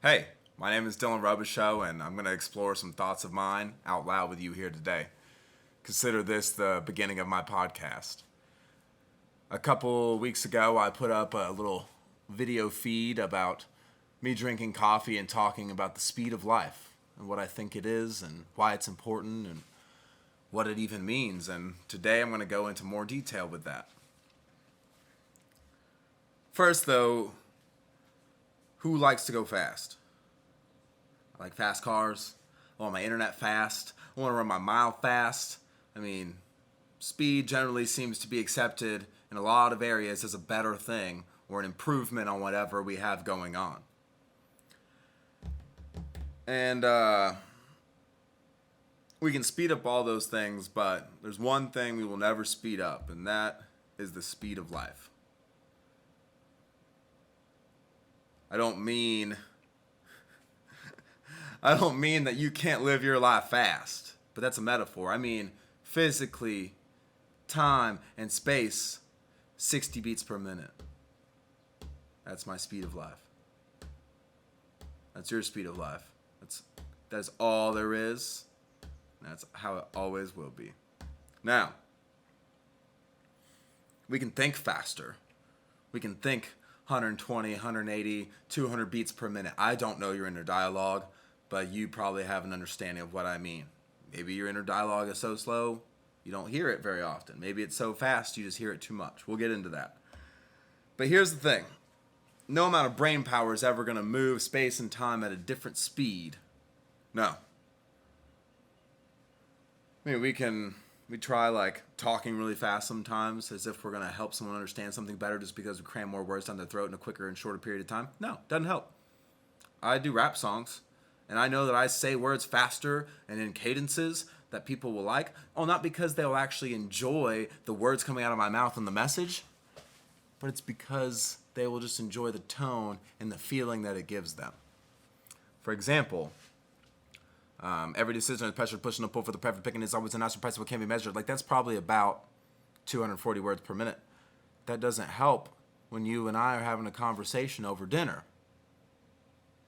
Hey, my name is Dylan Robichaux, and I'm going to explore some thoughts of mine out loud with you here today. Consider this the beginning of my podcast. A couple weeks ago, I put up a little video feed about me drinking coffee and talking about the speed of life and what I think it is and why it's important and what it even means. And today I'm going to go into more detail with that. First, though, who likes to go fast? I like fast cars. I want my internet fast. I want to run my mile fast. Speed generally seems to be accepted in a lot of areas as a better thing or an improvement on whatever we have going on. And we can speed up all those things, but there's one thing we will never speed up, and that is the speed of life. I don't mean that you can't live your life fast, but that's a metaphor. I mean physically, time and space, 60 beats per minute. That's my speed of life. That's your speed of life. That's all there is. That's how it always will be. Now, we can think faster. We can think 120, 180, 200 beats per minute. I don't know your inner dialogue, but you probably have an understanding of what I mean. Maybe your inner dialogue is so slow, you don't hear it very often. Maybe it's so fast, you just hear it too much. We'll get into that. But here's the thing. No amount of brain power is ever going to move space and time at a different speed. No. We try like talking really fast sometimes as if we're going to help someone understand something better just because we cram more words down their throat in a quicker and shorter period of time. No, doesn't help. I do rap songs, and I know that I say words faster and in cadences that people will like. Oh, not because they'll actually enjoy the words coming out of my mouth and the message, but it's because they will just enjoy the tone and the feeling that it gives them. For example, every decision is pressure, pushing and pull for the perfect picking is always an answer price of what can be measured. Like, that's probably about 240 words per minute. That doesn't help when you and I are having a conversation over dinner.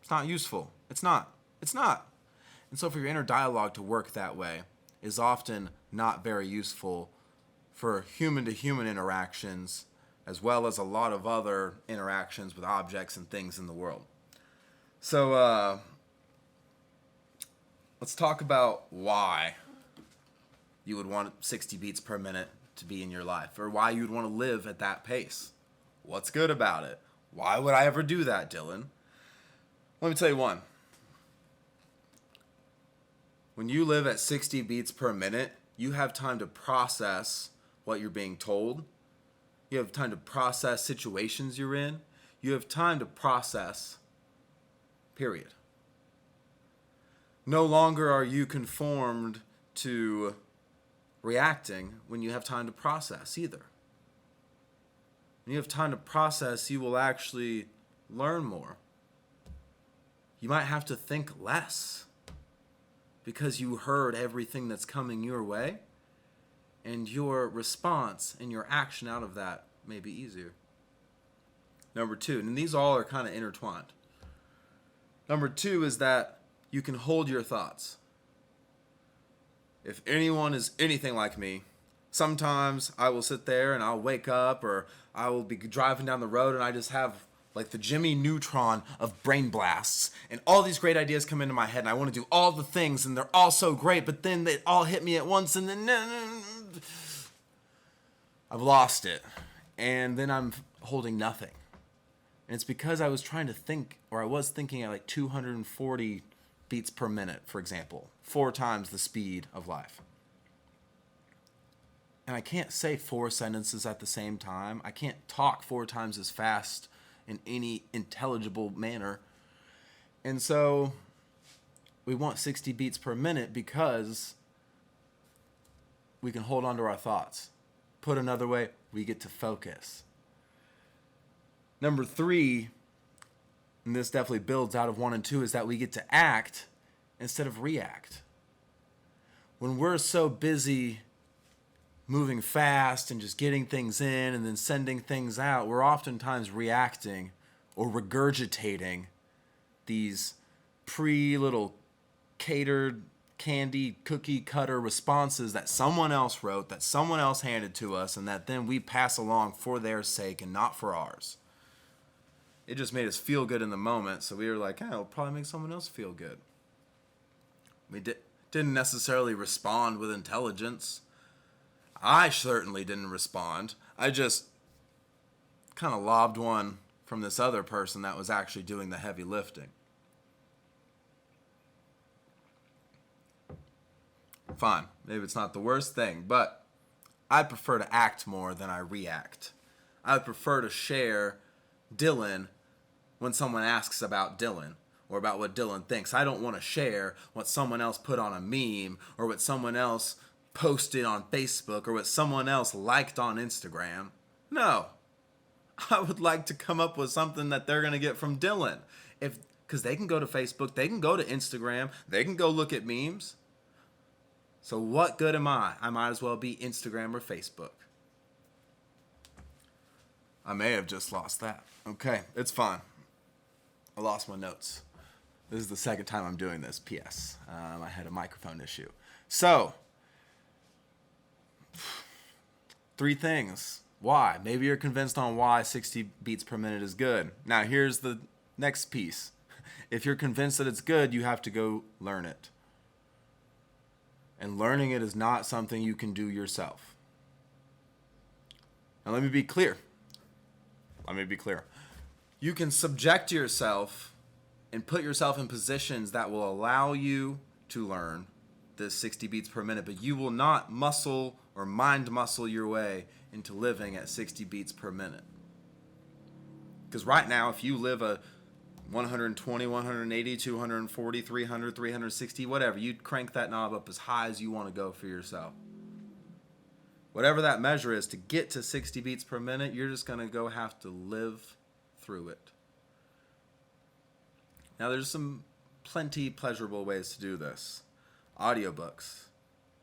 It's not useful. It's not. And so for your inner dialogue to work that way is often not very useful for human-to-human interactions, as well as a lot of other interactions with objects and things in the world. So, let's talk about why you would want 60 beats per minute to be in your life, or why you would want to live at that pace. What's good about it? Why would I ever do that, Dylan? Let me tell you one. When you live at 60 beats per minute, you have time to process what you're being told. You have time to process situations you're in. You have time to process, period. No longer are you conformed to reacting when you have time to process either. When you have time to process, you will actually learn more. You might have to think less because you heard everything that's coming your way, and your response and your action out of that may be easier. Number two, and these all are kind of intertwined. Number two is that you can hold your thoughts. If anyone is anything like me, sometimes I will sit there and I'll wake up, or I will be driving down the road and I just have like the Jimmy Neutron of brain blasts, and all these great ideas come into my head and I want to do all the things and they're all so great, but then they all hit me at once and then I've lost it, and then I'm holding nothing. And it's because I was trying to think, or I was thinking at like 240 beats per minute, for example, 4 times the speed of life. And I can't say 4 sentences at the same time. I can't talk 4 times as fast in any intelligible manner. And so we want 60 beats per minute because we can hold on to our thoughts. Put another way, we get to focus. Number 3, and this definitely builds out of 1 and 2, is that we get to act instead of react. When we're so busy moving fast and just getting things in and then sending things out, we're oftentimes reacting or regurgitating these little catered candy cookie cutter responses that someone else wrote, that someone else handed to us, and that then we pass along for their sake and not for ours. It just made us feel good in the moment, so we were like, it'll probably make someone else feel good. We didn't necessarily respond with intelligence. I certainly didn't respond. I just kind of lobbed one from this other person that was actually doing the heavy lifting. Fine, maybe it's not the worst thing, but I prefer to act more than I react. I would prefer to share Dylan when someone asks about Dylan or about what Dylan thinks. I don't want to share what someone else put on a meme or what someone else posted on Facebook or what someone else liked on Instagram. No. I would like to come up with something that they're going to get from Dylan. Because they can go to Facebook, they can go to Instagram, they can go look at memes. So what good am I? I might as well be Instagram or Facebook. I may have just lost that. Okay, it's fine. I lost my notes. This is the second time I'm doing this. P.S. I had a microphone issue. So, 3 things. Why? Maybe you're convinced on why 60 beats per minute is good. Now, here's the next piece. If you're convinced that it's good, you have to go learn it. And learning it is not something you can do yourself. Now, let me be clear. You can subject yourself and put yourself in positions that will allow you to learn this 60 beats per minute, but you will not muscle or mind muscle your way into living at 60 beats per minute. Because right now, if you live a 120, 180, 240, 300, 360, whatever, you crank that knob up as high as you want to go for yourself. Whatever that measure is, to get to 60 beats per minute, you're just going to have to live through it. Now, there's some plenty pleasurable ways to do this. Audiobooks,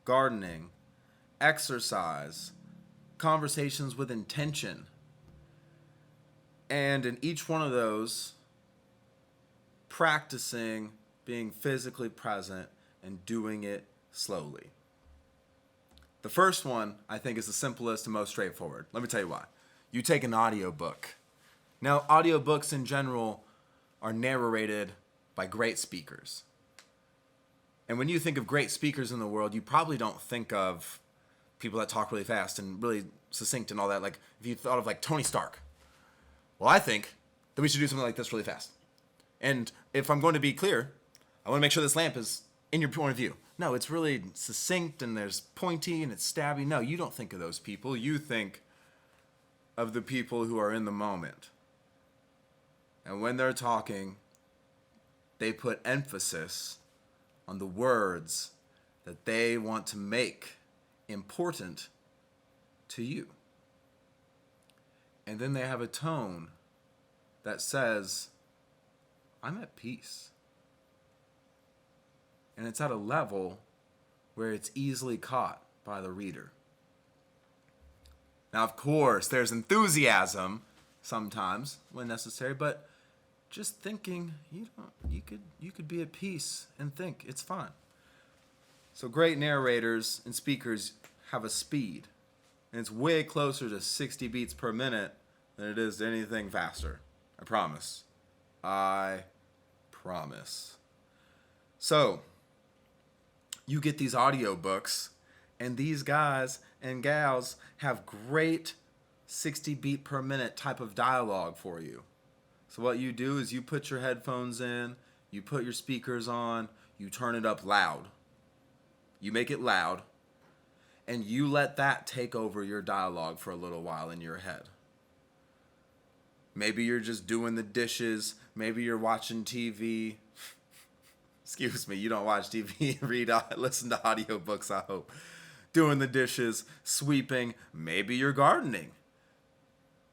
gardening, exercise, conversations with intention. And in each one of those, practicing being physically present and doing it slowly. The first one, I think, is the simplest and most straightforward. Let me tell you why. You take an audiobook. Now, audiobooks in general are narrated by great speakers. And when you think of great speakers in the world, you probably don't think of people that talk really fast and really succinct and all that. Like, if you thought of like Tony Stark. Well, I think that we should do something like this really fast. And if I'm going to be clear, I want to make sure this lamp is in your point of view. No, it's really succinct and there's pointy and it's stabby. No, you don't think of those people. You think of the people who are in the moment. And when they're talking, they put emphasis on the words that they want to make important to you. And then they have a tone that says, I'm at peace. And it's at a level where it's easily caught by the reader. Now, of course, there's enthusiasm sometimes when necessary, but just thinking, you could be at peace and think it's fine. So great narrators and speakers have a speed, and it's way closer to 60 beats per minute than it is to anything faster. I promise. I promise. So, you get these audiobooks, and these guys and gals have great 60 beat per minute type of dialogue for you. So what you do is you put your headphones in, you put your speakers on, you turn it up loud. You make it loud, and you let that take over your dialogue for a little while in your head. Maybe you're just doing the dishes. Maybe you're watching TV. Excuse me, you don't watch TV, listen to audiobooks, I hope. Doing the dishes, sweeping, maybe you're gardening.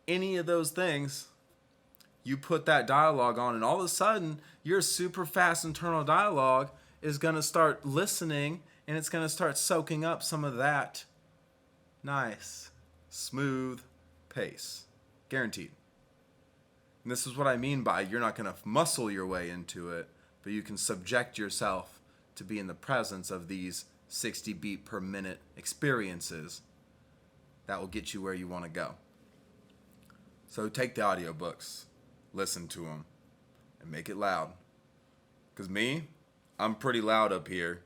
Any of those things, you put that dialogue on, and all of a sudden, your super fast internal dialogue is going to start listening, and it's going to start soaking up some of that nice, smooth pace. Guaranteed. And this is what I mean by you're not going to muscle your way into it, but you can subject yourself to be in the presence of these 60 beat per minute experiences that will get you where you want to go. So take the audiobooks, listen to them, and make it loud. Because me, I'm pretty loud up here.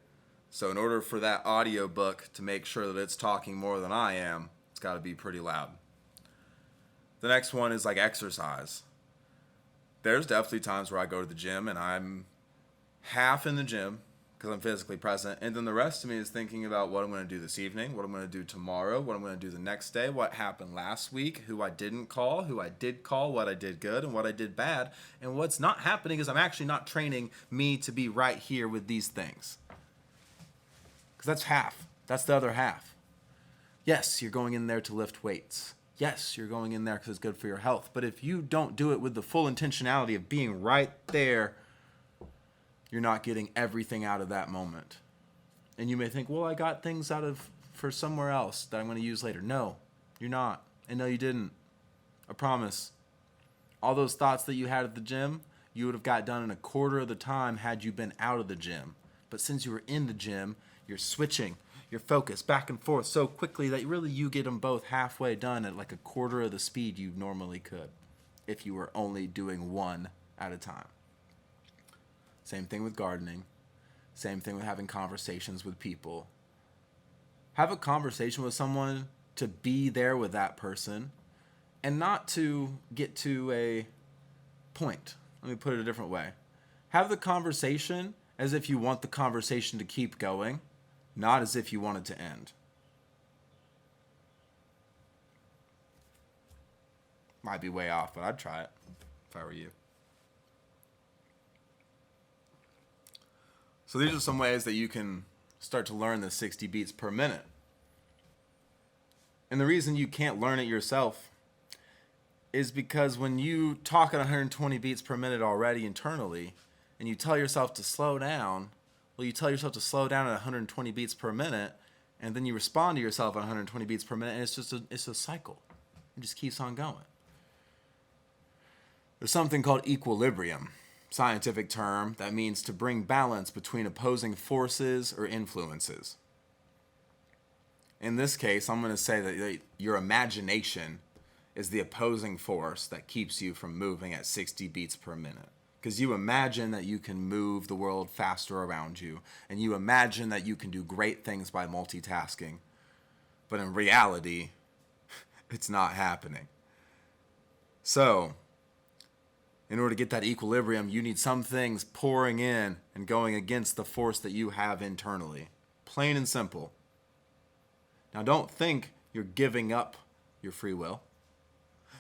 So in order for that audiobook to make sure that it's talking more than I am, it's got to be pretty loud. The next one is like exercise. There's definitely times where I go to the gym and I'm half in the gym because I'm physically present, and then the rest of me is thinking about what I'm going to do this evening, what I'm going to do tomorrow, what I'm going to do the next day, what happened last week, who I didn't call, who I did call, what I did good and what I did bad. And what's not happening is I'm actually not training me to be right here with these things. Because that's half. That's the other half. Yes, you're going in there to lift weights. Yes, you're going in there because it's good for your health. But if you don't do it with the full intentionality of being right there, you're not getting everything out of that moment. And you may think, well, I got things for somewhere else that I'm going to use later. No, you're not. And no, you didn't. I promise. All those thoughts that you had at the gym, you would have got done in a quarter of the time had you been out of the gym. But since you were in the gym, you're switching your focus back and forth so quickly that really you get them both halfway done at like a quarter of the speed you normally could if you were only doing one at a time. Same thing with gardening. Same thing with having conversations with people. Have a conversation with someone to be there with that person and not to get to a point. Let me put it a different way. Have the conversation as if you want the conversation to keep going, not as if you want it to end. Might be way off, but I'd try it if I were you. So these are some ways that you can start to learn the 60 beats per minute. And the reason you can't learn it yourself is because when you talk at 120 beats per minute already internally, and you tell yourself to slow down, well, you tell yourself to slow down at 120 beats per minute, and then you respond to yourself at 120 beats per minute, and it's a cycle. It just keeps on going. There's something called equilibrium. Scientific term that means to bring balance between opposing forces or influences. In this case, I'm going to say that your imagination is the opposing force that keeps you from moving at 60 beats per minute. Because you imagine that you can move the world faster around you, and you imagine that you can do great things by multitasking. But in reality, it's not happening. So, in order to get that equilibrium, you need some things pouring in and going against the force that you have internally. Plain and simple. Now, don't think you're giving up your free will.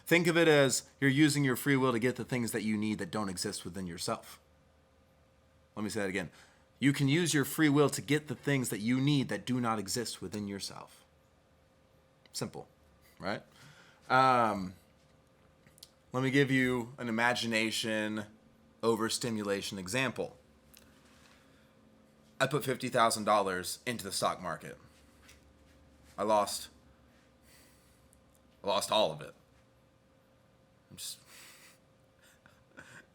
Think of it as you're using your free will to get the things that you need that don't exist within yourself. Let me say that again. You can use your free will to get the things that you need that do not exist within yourself. Simple, right? Let me give you an imagination overstimulation example. I put $50,000 into the stock market. I lost all of it.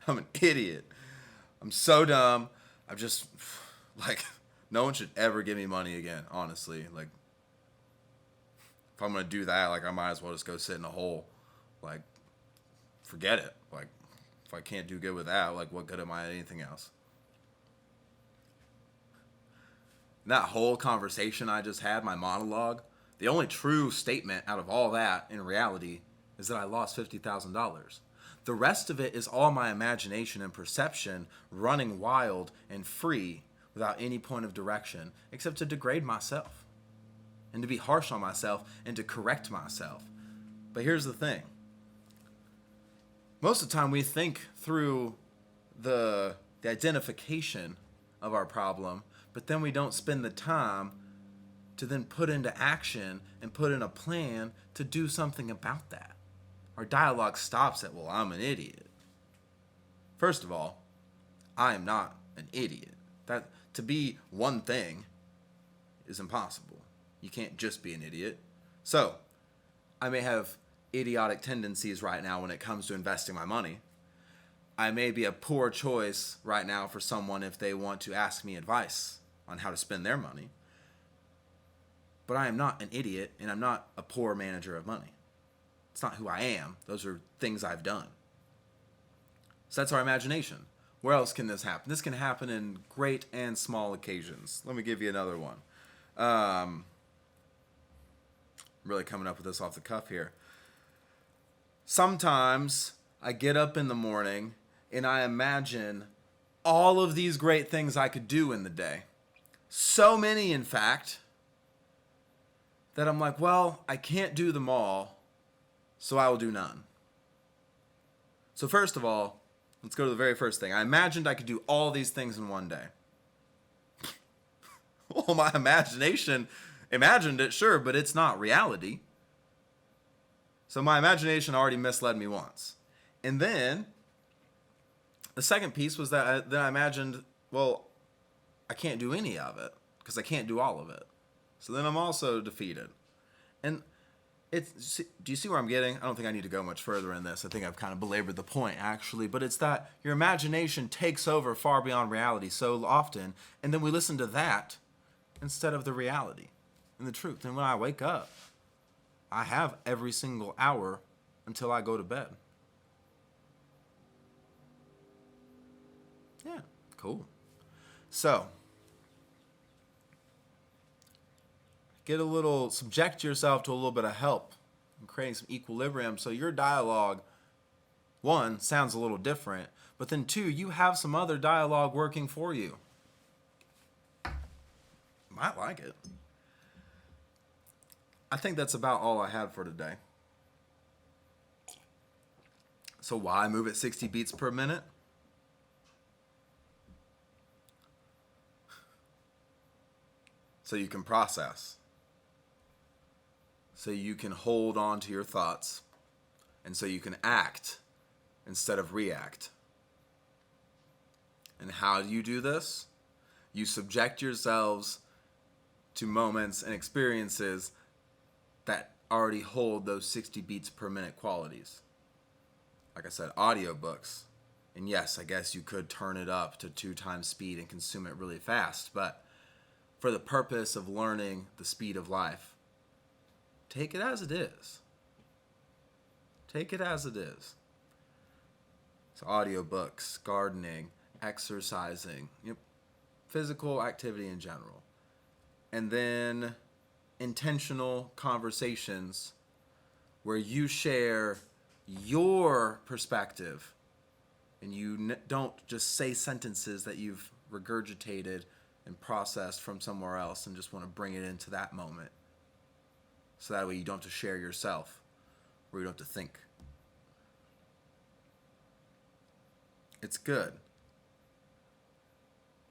I'm an idiot. I'm so dumb. I'm just like, no one should ever give me money again, honestly. Like, if I'm going to do that, like, I might as well just go sit in a hole. Like, forget it. Like, if I can't do good with that, like, what good am I at anything else? That whole conversation I just had, my monologue, the only true statement out of all that in reality is that I lost $50,000. The rest of it is all my imagination and perception running wild and free without any point of direction except to degrade myself and to be harsh on myself and to correct myself. But here's the thing. Most of the time we think through the identification of our problem, but then we don't spend the time to then put into action and put in a plan to do something about that. Our dialogue stops at, well, I'm an idiot. First of all, I am not an idiot. That to be one thing is impossible. You can't just be an idiot. So, I may have idiotic tendencies right now when it comes to investing my money. I may be a poor choice right now for someone if they want to ask me advice on how to spend their money. But I am not an idiot, and I'm not a poor manager of money. It's not who I am. Those are things I've done. So that's our imagination. Where else can this happen? This can happen in great and small occasions. Let me give you another one. Really coming up with this off the cuff here. Sometimes I get up in the morning and I imagine all of these great things I could do in the day. So many, in fact, that I'm like, well, I can't do them all, so I will do none. So first of all, let's go to the very first thing. I imagined I could do all these things in one day. Well, my imagination imagined it, sure, but it's not reality. So my imagination already misled me once. And then the second piece was that I imagined, well, I can't do any of it because I can't do all of it. So then I'm also defeated. And do you see where I'm getting? I don't think I need to go much further in this. I think I've kind of belabored the point, actually. But it's that your imagination takes over far beyond reality so often, and then we listen to that instead of the reality and the truth. And when I wake up, I have every single hour until I go to bed. Yeah, cool. So, subject yourself to a little bit of help in creating some equilibrium so your dialogue, one, sounds a little different, but then two, you have some other dialogue working for you. Might like it. I think that's about all I had for today. So why move at 60 beats per minute? So you can process. So you can hold on to your thoughts. And so you can act instead of react. And how do you do this? You subject yourselves to moments and experiences that already hold those 60 beats per minute qualities. Like I said, audiobooks. And yes, I guess you could turn it up to 2 times speed and consume it really fast, but for the purpose of learning the speed of life, take it as it is. Take it as it is. So audiobooks, gardening, exercising, physical activity in general. And then intentional conversations where you share your perspective and you don't just say sentences that you've regurgitated and processed from somewhere else and just want to bring it into that moment. So that way you don't have to share yourself or you don't have to think. It's good.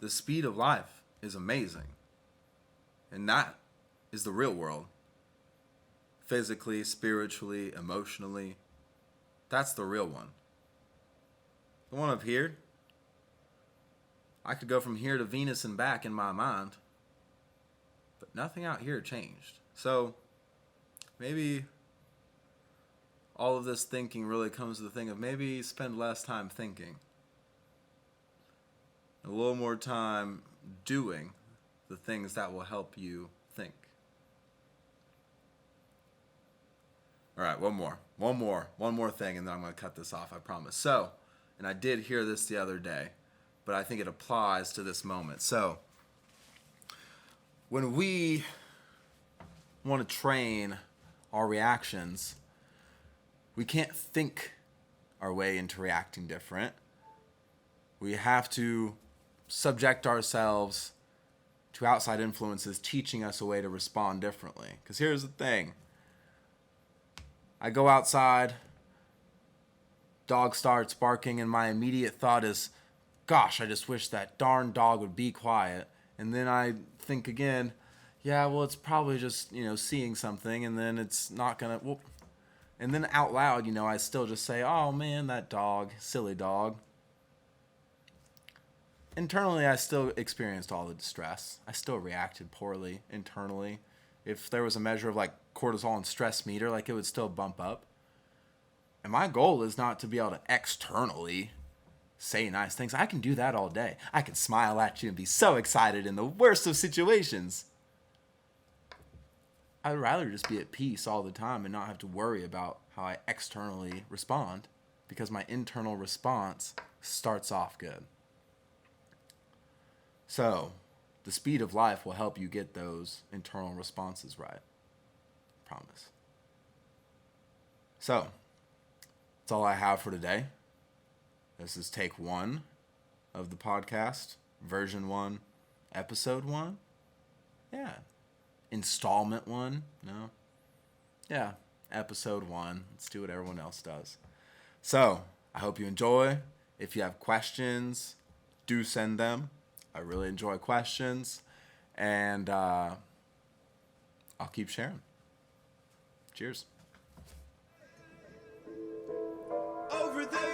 The speed of life is amazing. And that is the real world. Physically, spiritually, emotionally. That's the real one. The one up here, I could go from here to Venus and back in my mind, but nothing out here changed. So maybe all of this thinking really comes to the thing of maybe spend less time thinking. A little more time doing the things that will help you think. All right, one more thing, and then I'm going to cut this off, I promise. So, and I did hear this the other day, but I think it applies to this moment. So, when we want to train our reactions, we can't think our way into reacting different. We have to subject ourselves to outside influences teaching us a way to respond differently. Because here's the thing. I go outside, dog starts barking, and my immediate thought is, gosh, I just wish that darn dog would be quiet. And then I think again, yeah, well, it's probably just, seeing something, and then it's not going to, and then out loud, I still just say, oh man, that dog, silly dog. Internally, I still experienced all the distress. I still reacted poorly internally. If there was a measure of cortisol and stress meter, it would still bump up. And my goal is not to be able to externally say nice things. I can do that all day. I can smile at you and be so excited in the worst of situations. I'd rather just be at peace all the time and not have to worry about how I externally respond, because my internal response starts off good. So, the speed of life will help you get those internal responses right. Promise. So, that's all I have for today. This is take 1 of the podcast, version 1, episode 1. Yeah. Installment 1. No. Yeah. Episode 1. Let's do what everyone else does. So, I hope you enjoy. If you have questions, do send them. I really enjoy questions. And I'll keep sharing. Cheers. Over there.